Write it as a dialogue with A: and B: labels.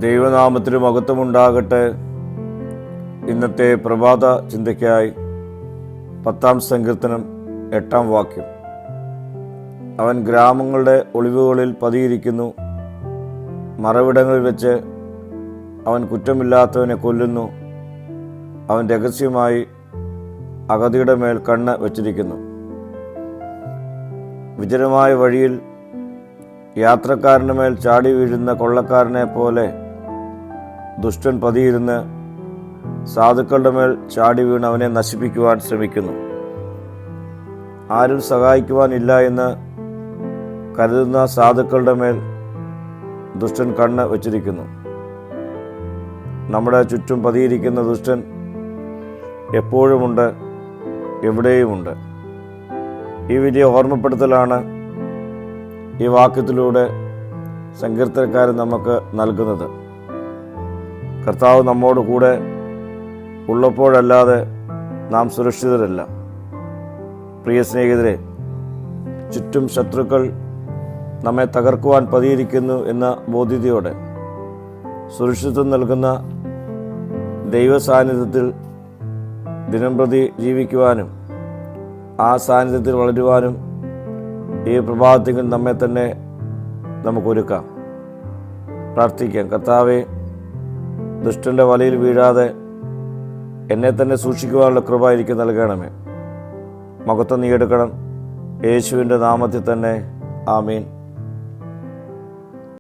A: ദൈവനാമത്തിന് മഹത്വമുണ്ടാകട്ടെ. ഇന്നത്തെ പ്രഭാത ചിന്തയ്ക്കായി 10-ാം സങ്കീർത്തനം 8-ാം വാക്യം. അവൻ ഗ്രാമങ്ങളുടെ ഒളിവുകളിൽ പതിയിരിക്കുന്നു, മറവിടങ്ങളിൽ വെച്ച് അവൻ കുറ്റമില്ലാത്തവനെ കൊല്ലുന്നു. അവൻ രഹസ്യമായി അഗതിയുടെ മേൽ കണ്ണ് വച്ചിരിക്കുന്നു. വിജനമായ വഴിയിൽ യാത്രക്കാരൻ്റെ മേൽ ചാടി വീഴുന്ന കൊള്ളക്കാരനെ പോലെ ദുഷ്ടൻ പതിയിരുന്ന് സാധുക്കളുടെ മേൽ ചാടി വീണ് അവനെ നശിപ്പിക്കുവാൻ ശ്രമിക്കുന്നു. ആരും സഹായിക്കുവാനില്ല എന്ന് കരുതുന്ന സാധുക്കളുടെ മേൽ ദുഷ്ടൻ കണ്ണ് വച്ചിരിക്കുന്നു. നമ്മുടെ ചുറ്റും പതിയിരിക്കുന്ന ദുഷ്ടൻ എപ്പോഴുമുണ്ട്, എവിടെയുമുണ്ട്. ഈ വലിയ ഓർമ്മപ്പെടുത്തലാണ് ഈ വാക്യത്തിലൂടെ സങ്കീർത്തനക്കാരൻ നമുക്ക് നൽകുന്നത്. കർത്താവ് നമ്മോട് കൂടെ ഉള്ളപ്പോഴല്ലാതെ നാം സുരക്ഷിതരല്ല. പ്രിയ സ്നേഹിതരെ, ചുറ്റും ശത്രുക്കൾ നമ്മെ തകർക്കുവാൻ പതിയിരിക്കുന്നു എന്ന ബോധ്യതയോടെ സുരക്ഷിതത്വം നൽകുന്ന ദൈവ സാന്നിധ്യത്തിൽ ദിനംപ്രതി ജീവിക്കുവാനും ആ സാന്നിധ്യത്തിൽ വളരുവാനും ഈ പ്രഭാതത്തിൽ നമ്മെ തന്നെ നമുക്കൊരുക്കാം. പ്രാർത്ഥിക്കാം. കർത്താവേ, ദുഷ്ടൻ്റെ വലയിൽ വീഴാതെ എന്നെ തന്നെ സൂക്ഷിക്കുവാനുള്ള കൃപ എനിക്ക് നൽകണമേ. മഹത്വം നീ എടുക്കണം. യേശുവിൻ്റെ നാമത്തിൽ തന്നെ. ആമീൻ.